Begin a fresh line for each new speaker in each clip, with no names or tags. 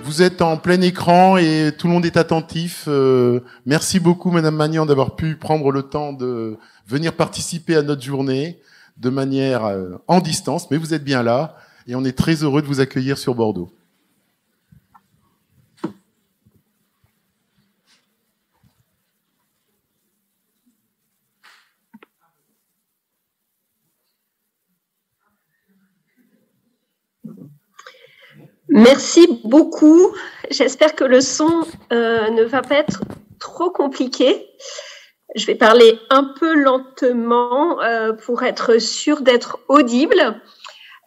Vous êtes en plein écran et tout le monde est attentif. Merci beaucoup, Madame Magnan, d'avoir pu prendre le temps de venir participer à notre journée de manière en distance, mais vous êtes bien là et on est très heureux de vous accueillir sur Bordeaux.
Merci beaucoup. J'espère que le son ne va pas être trop compliqué. Je vais parler un peu lentement pour être sûre d'être audible.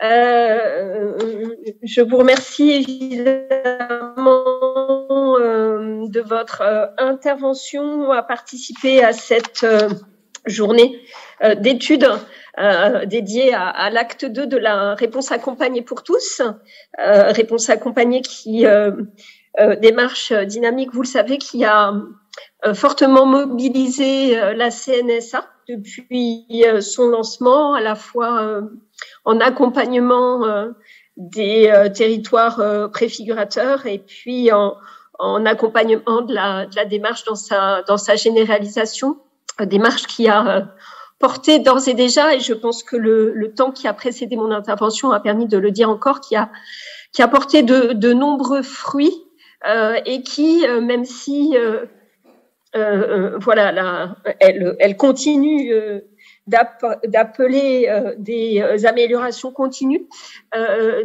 Je vous remercie évidemment de votre intervention à participer à cette journée d'études dédiée à l'acte 2 de la réponse accompagnée pour tous. Réponse accompagnée qui démarche dynamique, vous le savez, qui a fortement mobilisé la CNSA depuis son lancement, à la fois en accompagnement des territoires préfigurateurs et puis en accompagnement de la démarche dans sa généralisation, démarche qui a porté d'ores et déjà, et je pense que le temps qui a précédé mon intervention a permis de le dire encore, qui a porté de nombreux fruits et qui, même si voilà, elle continue d'appeler des améliorations continues,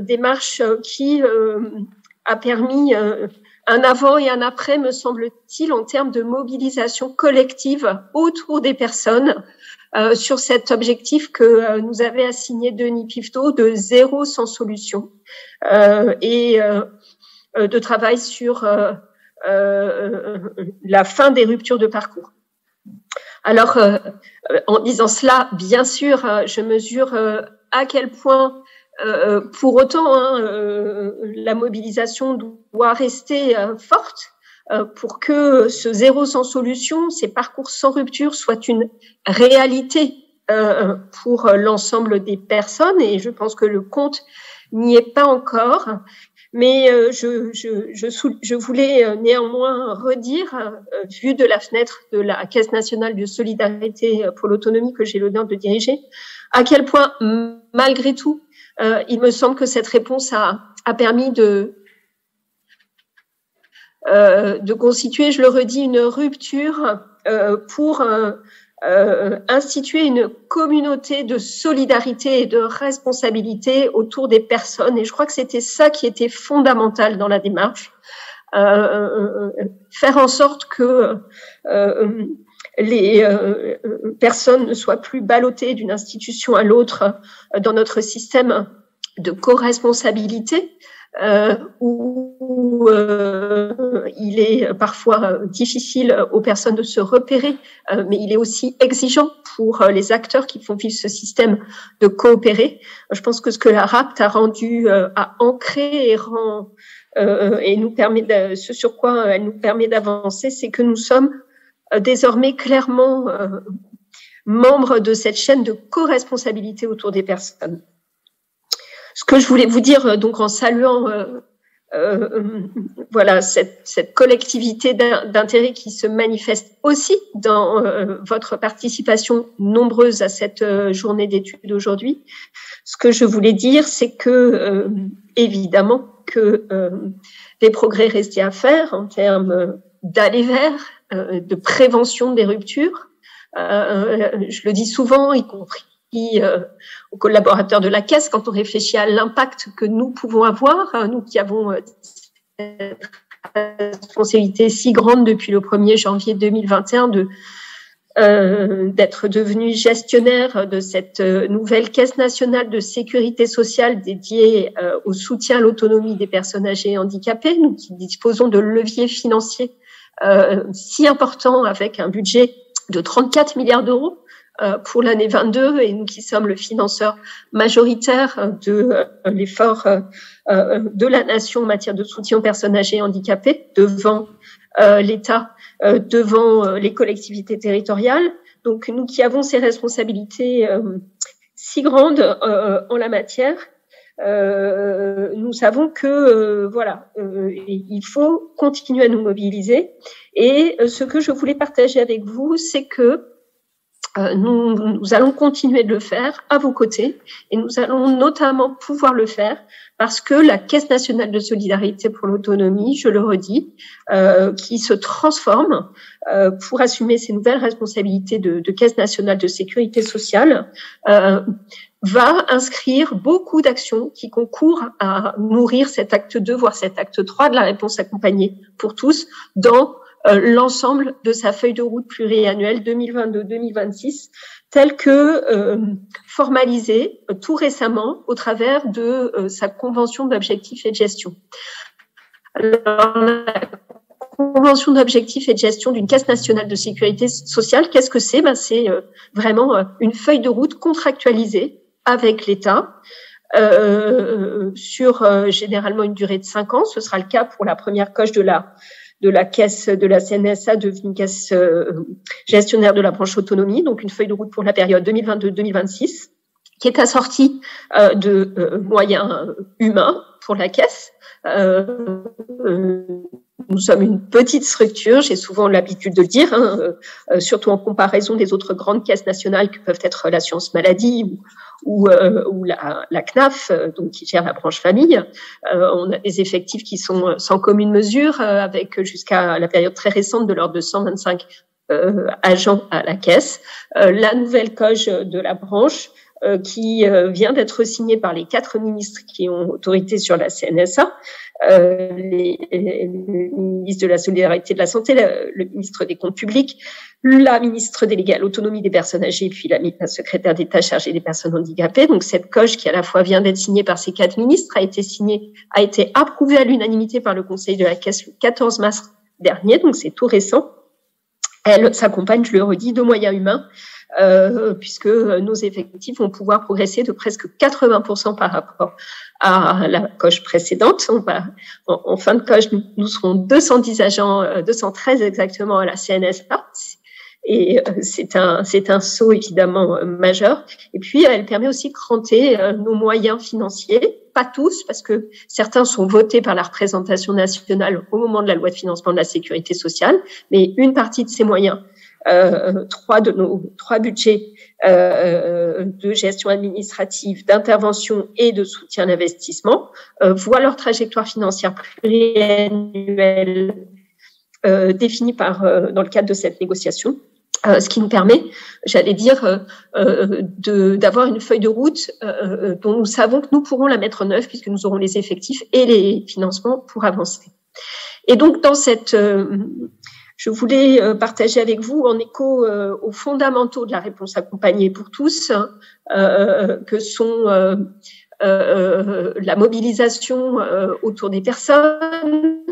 démarche qui a permis un avant et un après, me semble-t-il, en termes de mobilisation collective autour des personnes sur cet objectif que nous avait assigné Denis Piveteau de zéro sans solution et de travail sur la fin des ruptures de parcours. Alors, en disant cela, bien sûr, je mesure à quel point, pour autant, la mobilisation doit rester forte pour que ce zéro sans solution, ces parcours sans rupture, soient une réalité pour l'ensemble des personnes. Et je pense que le compte n'y est pas encore. Mais je voulais néanmoins redire, vu de la fenêtre de la Caisse nationale de solidarité pour l'autonomie que j'ai l'honneur de diriger, à quel point, malgré tout, il me semble que cette réponse a permis de constituer, je le redis, une rupture pour instituer une communauté de solidarité et de responsabilité autour des personnes. Et je crois que c'était ça qui était fondamental dans la démarche. Faire en sorte que les personnes ne soient plus ballottées d'une institution à l'autre dans notre système de co-responsabilité, où il est parfois difficile aux personnes de se repérer, mais il est aussi exigeant pour les acteurs qui font vivre ce système de coopérer. Je pense que ce que la RAPT a rendu, a ancré et nous permet ce sur quoi elle nous permet d'avancer, c'est que nous sommes désormais clairement membres de cette chaîne de co-responsabilité autour des personnes. Ce que je voulais vous dire, donc en saluant voilà cette collectivité d'intérêt qui se manifeste aussi dans votre participation nombreuse à cette journée d'études aujourd'hui, ce que je voulais dire, c'est que évidemment que des progrès restaient à faire en termes d'aller vers, de prévention des ruptures. Je le dis souvent, y compris aux collaborateurs de la Caisse, quand on réfléchit à l'impact que nous pouvons avoir, nous qui avons cette responsabilité si grande depuis le 1er janvier 2021 d'être devenus gestionnaires de cette nouvelle Caisse nationale de sécurité sociale dédiée au soutien à l'autonomie des personnes âgées et handicapées, nous qui disposons de leviers financiers si importants avec un budget de 34 milliards d'euros pour l'année 22, et nous qui sommes le financeur majoritaire de l'effort de la nation en matière de soutien aux personnes âgées et handicapées devant l'État, devant les collectivités territoriales. Donc nous qui avons ces responsabilités si grandes en la matière, nous savons que il faut continuer à nous mobiliser. Et ce que je voulais partager avec vous, c'est que nous allons continuer de le faire à vos côtés, et nous allons notamment pouvoir le faire parce que la Caisse nationale de solidarité pour l'autonomie, je le redis, qui se transforme pour assumer ses nouvelles responsabilités de Caisse nationale de sécurité sociale, va inscrire beaucoup d'actions qui concourent à nourrir cet acte 2, voire cet acte 3 de la réponse accompagnée pour tous dans l'ensemble de sa feuille de route pluriannuelle 2022-2026, telle que formalisée tout récemment au travers de sa convention d'objectifs et de gestion. Alors, la convention d'objectifs et de gestion d'une Caisse nationale de sécurité sociale, qu'est-ce que c'est? C'est vraiment une feuille de route contractualisée avec l'État sur généralement une durée de 5 ans. Ce sera le cas pour la première coche de la caisse de la CNSA, devenue caisse gestionnaire de la branche autonomie, donc une feuille de route pour la période 2022-2026, qui est assortie de moyens humains pour la caisse. Nous sommes une petite structure, j'ai souvent l'habitude de le dire, surtout en comparaison des autres grandes caisses nationales que peuvent être l'assurance maladie ou la CNAF, donc qui gère la branche famille. On a des effectifs qui sont sans commune mesure, avec jusqu'à la période très récente de l'ordre de 125 agents à la caisse. La nouvelle coge de la branche qui vient d'être signée par les 4 ministres qui ont autorité sur la CNSA, le ministre de la Solidarité et de la Santé, le ministre des Comptes publics, la ministre déléguée à l'autonomie des personnes âgées, puis la secrétaire d'État chargée des personnes handicapées. Donc cette coge qui à la fois vient d'être signée par ces 4 ministres a été approuvée à l'unanimité par le Conseil de la Caisse le 14 mars dernier, donc c'est tout récent. Elle s'accompagne, je le redis, de moyens humains, puisque nos effectifs vont pouvoir progresser de presque 80% par rapport à la coche précédente. En fin de coche, nous serons 210 agents, 213 exactement à la CNSA. Et c'est un saut évidemment majeur. Et puis, elle permet aussi de cranter nos moyens financiers, pas tous, parce que certains sont votés par la représentation nationale au moment de la loi de financement de la sécurité sociale, mais une partie de ces moyens, 3 de nos 3 budgets de gestion administrative, d'intervention et de soutien à l'investissement, voient leur trajectoire financière pluriannuelle définie dans le cadre de cette négociation. Ce qui nous permet, j'allais dire, d'avoir une feuille de route dont nous savons que nous pourrons la mettre en œuvre puisque nous aurons les effectifs et les financements pour avancer. Et donc, dans je voulais partager avec vous, en écho aux fondamentaux de la réponse accompagnée pour tous, que sont la mobilisation autour des personnes,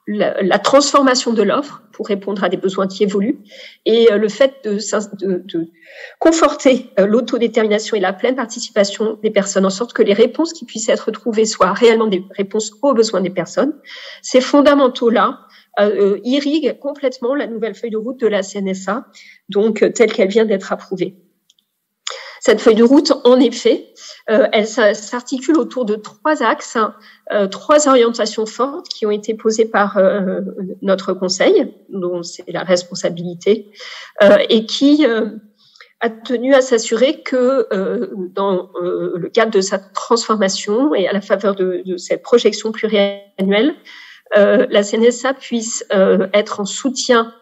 la transformation de l'offre pour répondre à des besoins qui évoluent et le fait de conforter l'autodétermination et la pleine participation des personnes en sorte que les réponses qui puissent être trouvées soient réellement des réponses aux besoins des personnes. Ces fondamentaux-là irriguent complètement la nouvelle feuille de route de la CNSA, donc telle qu'elle vient d'être approuvée. Cette feuille de route, en effet, elle s'articule autour de 3 axes, 3 orientations fortes qui ont été posées par notre conseil, dont c'est la responsabilité, et qui a tenu à s'assurer que dans le cadre de sa transformation et à la faveur de cette projection pluriannuelle, la CNSA puisse être en soutien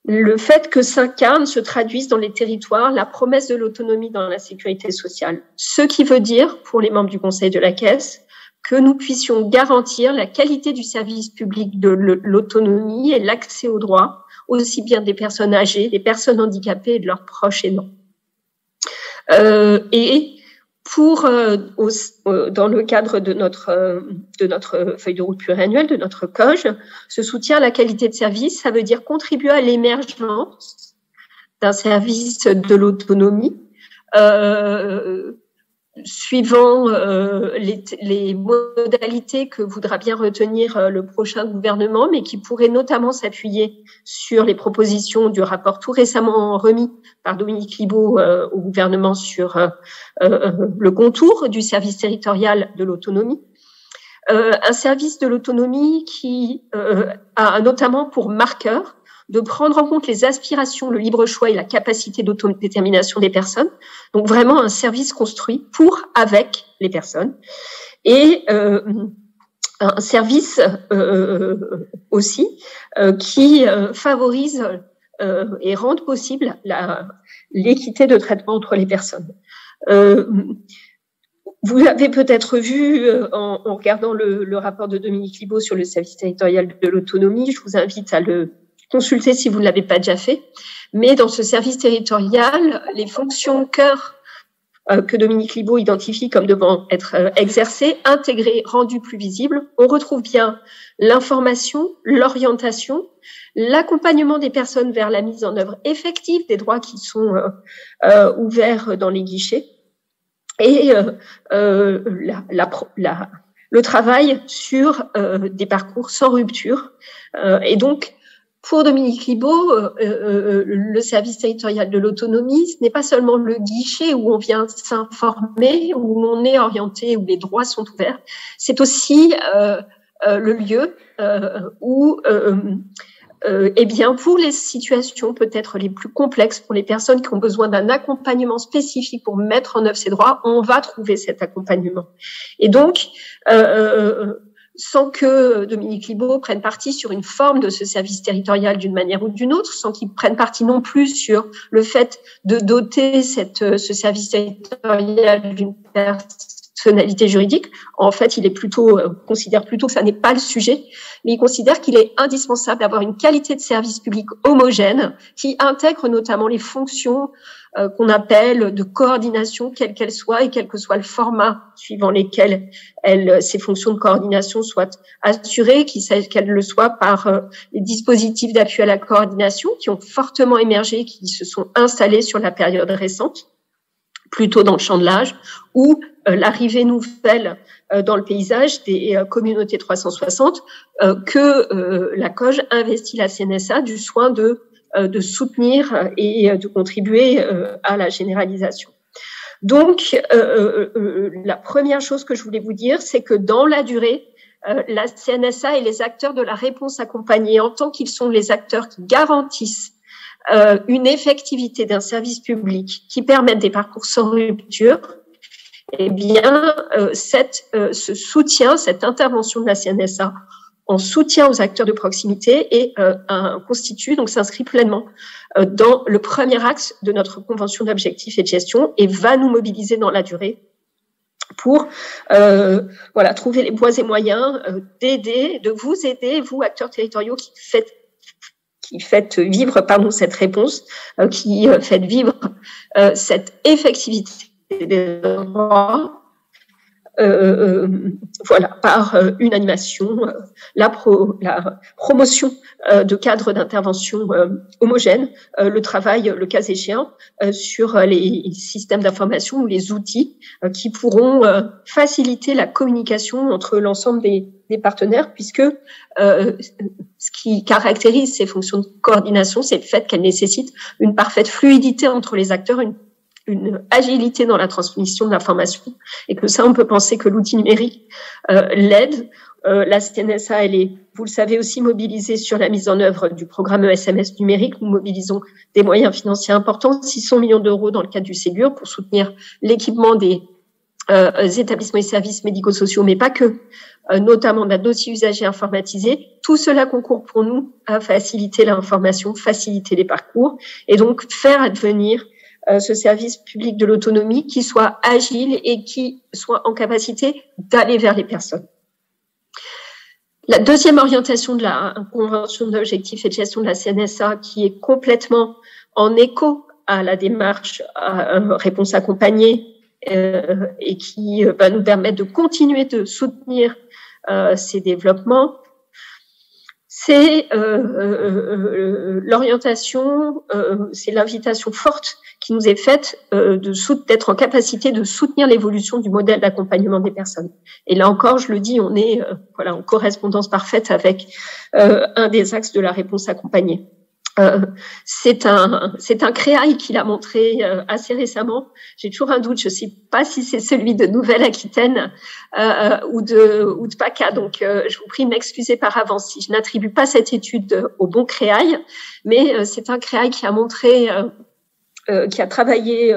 le fait que s'incarne, se traduise dans les territoires la promesse de l'autonomie dans la sécurité sociale. Ce qui veut dire, pour les membres du Conseil de la Caisse, que nous puissions garantir la qualité du service public de l'autonomie et l'accès aux droits, aussi bien des personnes âgées, des personnes handicapées et de leurs proches aidants. Et dans le cadre de notre feuille de route pluriannuelle, de notre COGE, ce soutien à la qualité de service, ça veut dire contribuer à l'émergence d'un service de l'autonomie suivant les modalités que voudra bien retenir le prochain gouvernement, mais qui pourrait notamment s'appuyer sur les propositions du rapport tout récemment remis par Dominique Libault au gouvernement sur le contour du service territorial de l'autonomie. Un service de l'autonomie qui a notamment pour marqueur de prendre en compte les aspirations, le libre choix et la capacité d'autodétermination des personnes. Donc vraiment un service construit pour, avec les personnes. Et un service aussi qui favorise et rende possible l'équité de traitement entre les personnes. Vous l'avez peut-être vu en regardant le rapport de Dominique Libault sur le service territorial de l'autonomie. Je vous invite à le consulter si vous ne l'avez pas déjà fait. Mais dans ce service territorial, les fonctions cœur que Dominique Libault identifie comme devant être exercées, intégrées, rendues plus visibles, on retrouve bien l'information, l'orientation, l'accompagnement des personnes vers la mise en œuvre effective des droits qui sont ouverts dans les guichets, et le travail sur des parcours sans rupture. Et donc, pour Dominique Libault, le service territorial de l'autonomie, ce n'est pas seulement le guichet où on vient s'informer, où on est orienté, où les droits sont ouverts, c'est aussi le lieu où eh bien, pour les situations peut-être les plus complexes, pour les personnes qui ont besoin d'un accompagnement spécifique pour mettre en œuvre ces droits, on va trouver cet accompagnement. Et donc, sans que Dominique Libault prenne parti sur une forme de ce service territorial d'une manière ou d'une autre, sans qu'il prenne parti non plus sur le fait de doter ce service territorial d'une personnalité juridique. En fait, il est considère plutôt que ça n'est pas le sujet, mais il considère qu'il est indispensable d'avoir une qualité de service public homogène qui intègre notamment les fonctions qu'on appelle de coordination, quelle qu'elle soit, et quel que soit le format suivant lesquels ces fonctions de coordination soient assurées, qu'elles le soient par les dispositifs d'appui à la coordination qui ont fortement émergé, qui se sont installés sur la période récente, plutôt dans le champ de l'âge, ou l'arrivée nouvelle dans le paysage des communautés 360 que la COJ investit la CNSA du soin de soutenir et de contribuer à la généralisation. Donc, la première chose que je voulais vous dire, c'est que dans la durée, la CNSA et les acteurs de la réponse accompagnée, en tant qu'ils sont les acteurs qui garantissent une effectivité d'un service public qui permette des parcours sans rupture, eh bien, ce soutien, cette intervention de la CNSA en soutien aux acteurs de proximité s'inscrit pleinement dans le premier axe de notre convention d'objectifs et de gestion et va nous mobiliser dans la durée pour trouver les voies et moyens de vous aider, vous acteurs territoriaux qui faites vivre cette réponse, qui faites vivre cette effectivité des droits, par une animation, la promotion de cadres d'intervention homogènes, le travail, le cas échéant, sur les systèmes d'information ou les outils qui pourront faciliter la communication entre l'ensemble des partenaires, puisque ce qui caractérise ces fonctions de coordination, c'est le fait qu'elles nécessitent une parfaite fluidité entre les acteurs, une agilité dans la transmission de l'information, et que ça, on peut penser que l'outil numérique l'aide. La CNSA, elle est, vous le savez, aussi mobilisée sur la mise en œuvre du programme ESMS numérique. Nous mobilisons des moyens financiers importants, 600 millions d'euros dans le cadre du Ségur, pour soutenir l'équipement des établissements et services médico-sociaux, mais pas que, notamment d'un dossier usager informatisé. Tout cela concourt pour nous à faciliter l'information, faciliter les parcours, et donc faire advenir ce service public de l'autonomie qui soit agile et qui soit en capacité d'aller vers les personnes. La deuxième orientation de la convention d'objectifs et de gestion de la CNSA, qui est complètement en écho à la démarche réponse accompagnée et qui va nous permettre de continuer de soutenir ces développements, c'est l'orientation, c'est l'invitation forte qui nous est faite d'être en capacité de soutenir l'évolution du modèle d'accompagnement des personnes. Et là encore, je le dis, on est en correspondance parfaite avec un des axes de la réponse accompagnée. C'est un créail qu'il a montré assez récemment. J'ai toujours un doute, je ne sais pas si c'est celui de Nouvelle-Aquitaine ou de PACA. Donc, je vous prie de m'excuser par avance si je n'attribue pas cette étude au bon créail. Mais c'est un créail qui a montré, qui a travaillé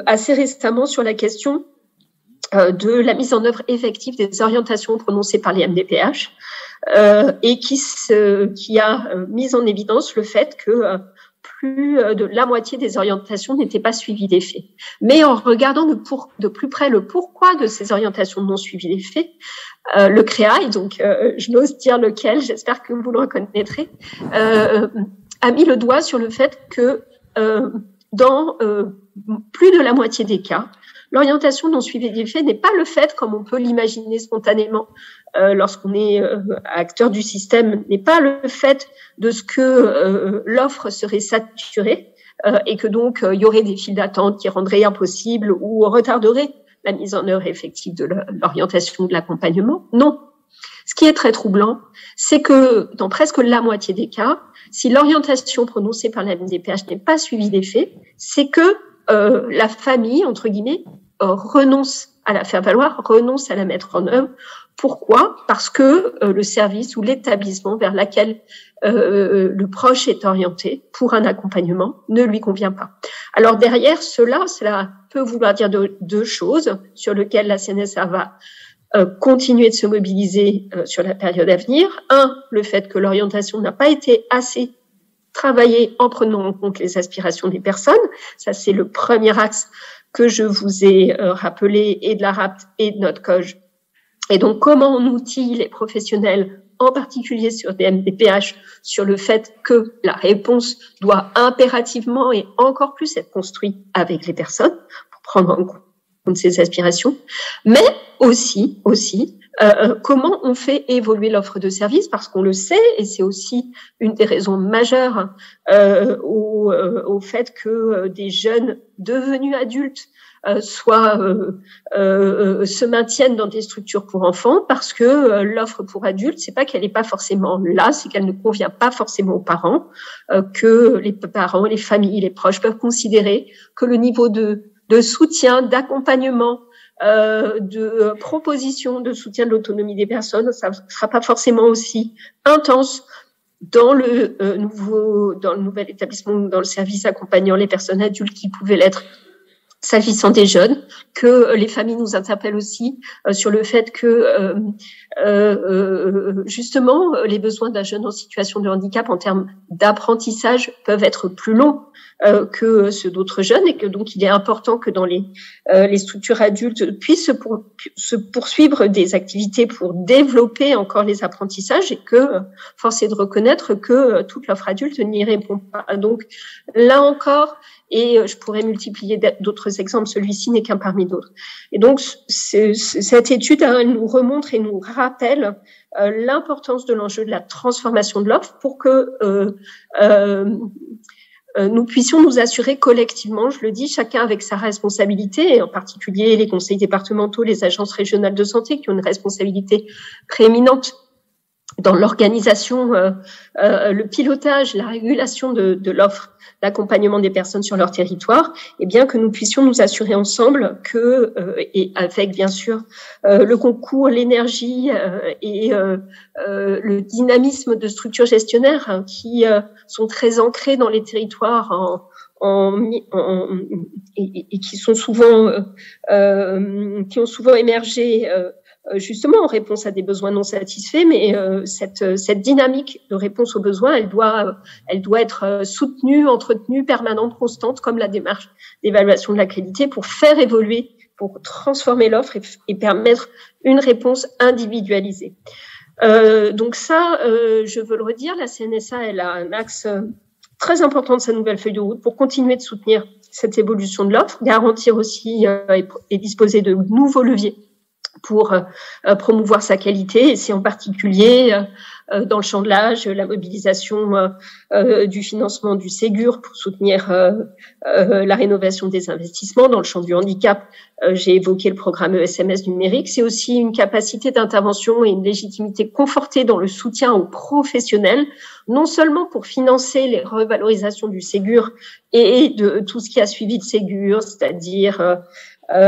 assez récemment sur la question de la mise en œuvre effective des orientations prononcées par les MDPH. Et qui a mis en évidence le fait que plus de la moitié des orientations n'étaient pas suivies des faits. Mais en regardant de plus près le pourquoi de ces orientations non suivies des faits, le CREAI, donc je n'ose dire lequel, j'espère que vous le reconnaîtrez, a mis le doigt sur le fait que dans plus de la moitié des cas, l'orientation non suivie des faits n'est pas le fait, comme on peut l'imaginer spontanément lorsqu'on est acteur du système, n'est pas le fait de ce que l'offre serait saturée et que donc il y aurait des files d'attente qui rendraient impossible ou retarderaient la mise en œuvre effective de l'orientation de l'accompagnement. Non. Ce qui est très troublant, c'est que dans presque la moitié des cas, si l'orientation prononcée par la MDPH n'est pas suivie des faits, c'est que la famille, entre guillemets, renonce à la faire valoir, renonce à la mettre en œuvre. Pourquoi ? Parce que le service ou l'établissement vers lequel le proche est orienté pour un accompagnement ne lui convient pas. Alors derrière cela peut vouloir dire deux choses sur lesquelles la CNSA va continuer de se mobiliser sur la période à venir. Un, le fait que l'orientation n'a pas été assez travaillée en prenant en compte les aspirations des personnes. Ça, c'est le premier axe que je vous ai rappelé, et de la RAPT et de notre COG. Et donc, comment on outille les professionnels, en particulier sur des MDPH, sur le fait que la réponse doit impérativement et encore plus être construite avec les personnes pour prendre en compte ces aspirations, mais aussi comment on fait évoluer l'offre de service, parce qu'on le sait, et c'est aussi une des raisons majeures au fait que des jeunes devenus adultes se maintiennent dans des structures pour enfants, parce que l'offre pour adultes, c'est pas qu'elle n'est pas forcément là, c'est qu'elle ne convient pas forcément aux parents, que les parents, les familles, les proches peuvent considérer que le niveau de soutien, d'accompagnement, de proposition, de soutien de l'autonomie des personnes, ça ne sera pas forcément aussi intense dans le nouvel établissement, dans le service accompagnant les personnes adultes qui pouvaient l'être s'agissant des jeunes, que les familles nous interpellent aussi sur le fait que justement les besoins d'un jeune en situation de handicap en termes d'apprentissage peuvent être plus longs que ceux d'autres jeunes, et que donc il est important que dans les structures adultes puissent se poursuivre des activités pour développer encore les apprentissages, et que force est de reconnaître que toute l'offre adulte n'y répond pas. Donc là encore, et je pourrais multiplier d'autres exemples, celui-ci n'est qu'un parmi d'autres. Et donc, cette étude nous remontre et nous rappelle l'importance de l'enjeu de la transformation de l'offre pour que nous puissions nous assurer collectivement, je le dis, chacun avec sa responsabilité, et en particulier les conseils départementaux, les agences régionales de santé qui ont une responsabilité prééminente dans l'organisation, le pilotage, la régulation de l'offre d'accompagnement des personnes sur leur territoire, et bien que nous puissions nous assurer ensemble que, et avec bien sûr le concours, l'énergie et le dynamisme de structures gestionnaires qui sont très ancrées dans les territoires et qui sont souvent qui ont souvent émergé justement en réponse à des besoins non satisfaits, mais cette dynamique de réponse aux besoins, elle doit être soutenue, entretenue, permanente, constante, comme la démarche d'évaluation de la qualité, pour faire évoluer, pour transformer l'offre et permettre une réponse individualisée. Donc ça, je veux le redire, la CNSA, elle a un axe très important de sa nouvelle feuille de route pour continuer de soutenir cette évolution de l'offre, garantir aussi et disposer de nouveaux leviers pour promouvoir sa qualité, et c'est en particulier dans le champ de l'âge, la mobilisation du financement du Ségur pour soutenir la rénovation des investissements. Dans le champ du handicap, j'ai évoqué le programme ESMS numérique. C'est aussi une capacité d'intervention et une légitimité confortée dans le soutien aux professionnels, non seulement pour financer les revalorisations du Ségur et de tout ce qui a suivi le Ségur, c'est-à-dire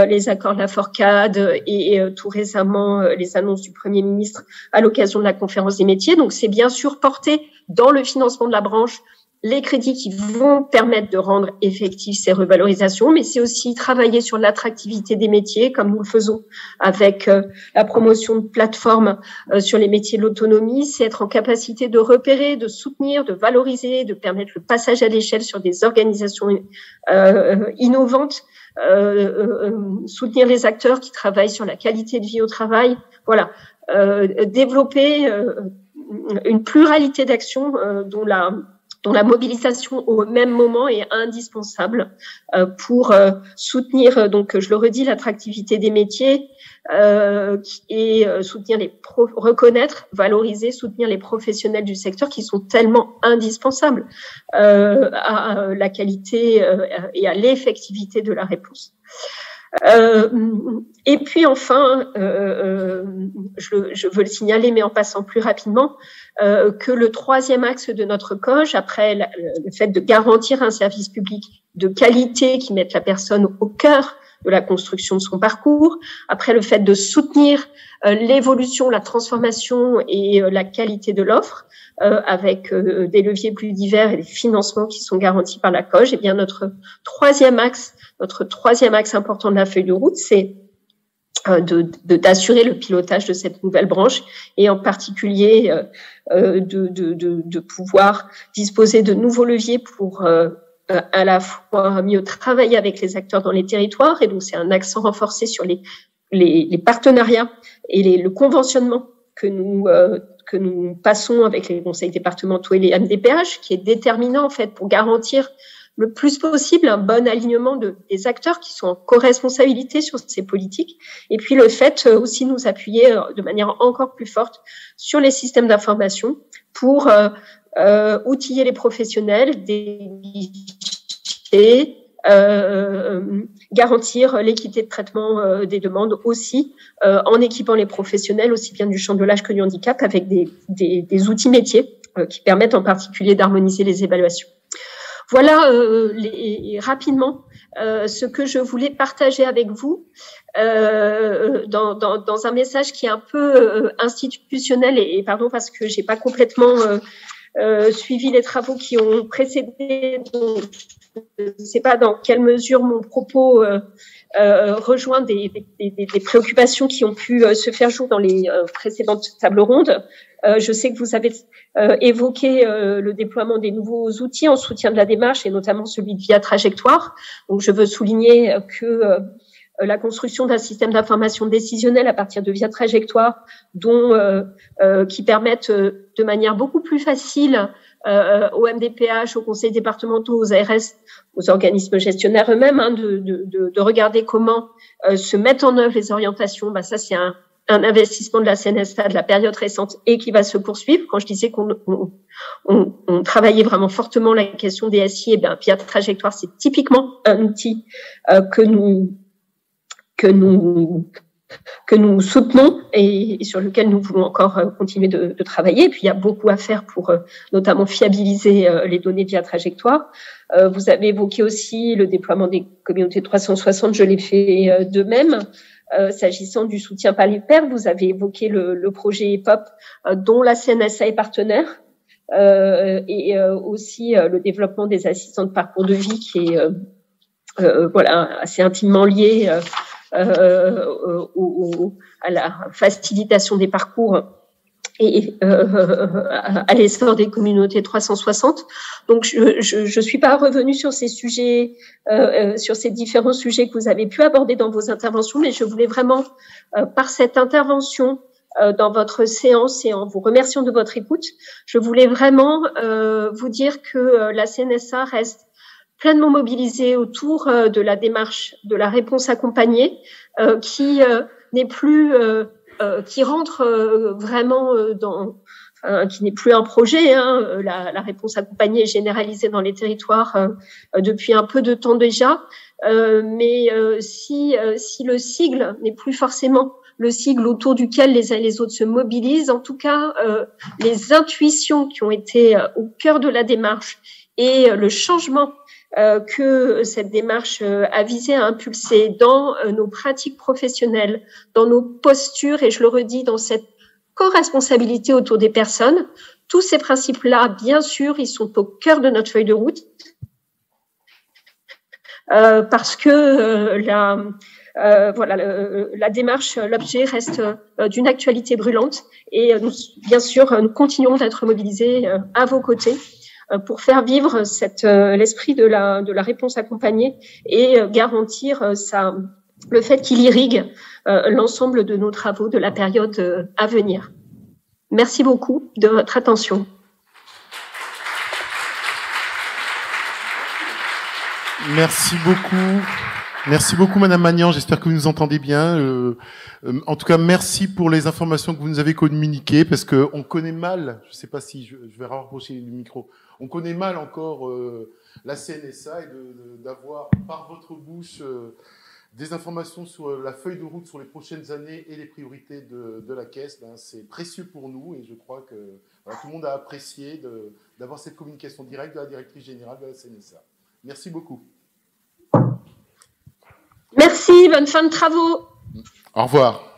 les accords de la Forcade et tout récemment les annonces du Premier ministre à l'occasion de la conférence des métiers. Donc, c'est bien sûr porter dans le financement de la branche les crédits qui vont permettre de rendre effectives ces revalorisations, mais c'est aussi travailler sur l'attractivité des métiers, comme nous le faisons avec la promotion de plateformes sur les métiers de l'autonomie. C'est être en capacité de repérer, de soutenir, de valoriser, de permettre le passage à l'échelle sur des organisations innovantes, soutenir les acteurs qui travaillent sur la qualité de vie au travail. Voilà, développer une pluralité d'actions dont la mobilisation au même moment est indispensable pour soutenir, donc je le redis, l'attractivité des métiers et soutenir reconnaître, valoriser, soutenir les professionnels du secteur qui sont tellement indispensables à la qualité et à l'effectivité de la réponse. Et puis enfin, je veux le signaler, mais en passant plus rapidement, que le troisième axe de notre COJ, après le fait de garantir un service public de qualité qui mette la personne au cœur de la construction de son parcours, après le fait de soutenir l'évolution, la transformation et la qualité de l'offre, avec des leviers plus divers et des financements qui sont garantis par la COJ, et bien notre troisième axe important de la feuille de route, c'est d'assurer le pilotage de cette nouvelle branche et en particulier de pouvoir disposer de nouveaux leviers pour à la fois mieux travailler avec les acteurs dans les territoires, et donc c'est un accent renforcé sur les partenariats et le conventionnement que nous passons avec les conseils départementaux et les MDPH, qui est déterminant en fait pour garantir le plus possible un bon alignement des acteurs qui sont en co-responsabilité sur ces politiques, et puis le fait aussi de nous appuyer de manière encore plus forte sur les systèmes d'information pour outiller les professionnels, garantir l'équité de traitement des demandes aussi, en équipant les professionnels aussi bien du champ de l'âge que du handicap avec des outils métiers qui permettent en particulier d'harmoniser les évaluations. Voilà rapidement ce que je voulais partager avec vous dans un message qui est un peu institutionnel, et pardon parce que j'ai pas complètement suivi les travaux qui ont précédé, donc je ne sais pas dans quelle mesure mon propos rejoint des préoccupations qui ont pu se faire jour dans les précédentes tables rondes. Je sais que vous avez évoqué le déploiement des nouveaux outils en soutien de la démarche, et notamment celui de Via Trajectoire. Donc, je veux souligner que la construction d'un système d'information décisionnelle à partir de Via Trajectoire, qui permettent de manière beaucoup plus facile aux MDPH, aux conseils départementaux, aux ARS, aux organismes gestionnaires eux-mêmes, de regarder comment se mettent en œuvre les orientations. Ça, c'est un investissement de la CNSA de la période récente et qui va se poursuivre. Quand je disais qu'on travaillait vraiment fortement la question des SI, Via Trajectoire, c'est typiquement un outil que nous soutenons et sur lequel nous voulons encore continuer de travailler. Et puis, il y a beaucoup à faire pour notamment fiabiliser les données Via Trajectoire. Vous avez évoqué aussi le déploiement des communautés 360, je l'ai fait de même. S'agissant du soutien par les pairs, vous avez évoqué le projet EPOP dont la CNSA est partenaire, et aussi le développement des assistants de parcours de vie qui est assez intimement lié à la facilitation des parcours et à l'essor des communautés 360. Donc, je suis pas revenue sur ces sujets, sur ces différents sujets que vous avez pu aborder dans vos interventions, mais je voulais vraiment, par cette intervention dans votre séance et en vous remerciant de votre écoute, je voulais vraiment vous dire que la CNSA reste pleinement mobilisée autour de la démarche de la réponse accompagnée, qui n'est plus qui rentre vraiment dans qui n'est plus un projet. La réponse accompagnée est généralisée dans les territoires depuis un peu de temps déjà. Mais si le sigle n'est plus forcément le sigle autour duquel les uns et les autres se mobilisent, en tout cas, les intuitions qui ont été au cœur de la démarche et le changement que cette démarche a visé à impulser dans nos pratiques professionnelles, dans nos postures, et je le redis, dans cette co-responsabilité autour des personnes. Tous ces principes-là, bien sûr, ils sont au cœur de notre feuille de route parce que la démarche, l'objet reste d'une actualité brûlante et nous, bien sûr, nous continuons d'être mobilisés à vos côtés pour faire vivre l'esprit de la réponse accompagnée et garantir le fait qu'il irrigue l'ensemble de nos travaux de la période à venir. Merci beaucoup de votre attention.
Merci beaucoup. Merci beaucoup, Madame Magnan. J'espère que vous nous entendez bien. En tout cas, merci pour les informations que vous nous avez communiquées, parce que on connaît mal. Je ne sais pas si je vais rapprocher le micro. On connaît mal encore la CNSA et d'avoir par votre bouche des informations sur la feuille de route sur les prochaines années et les priorités de la Caisse. C'est précieux pour nous et je crois que tout le monde a apprécié d'avoir cette communication directe de la directrice générale de la CNSA. Merci beaucoup.
Merci, bonne fin de travaux.
Au revoir.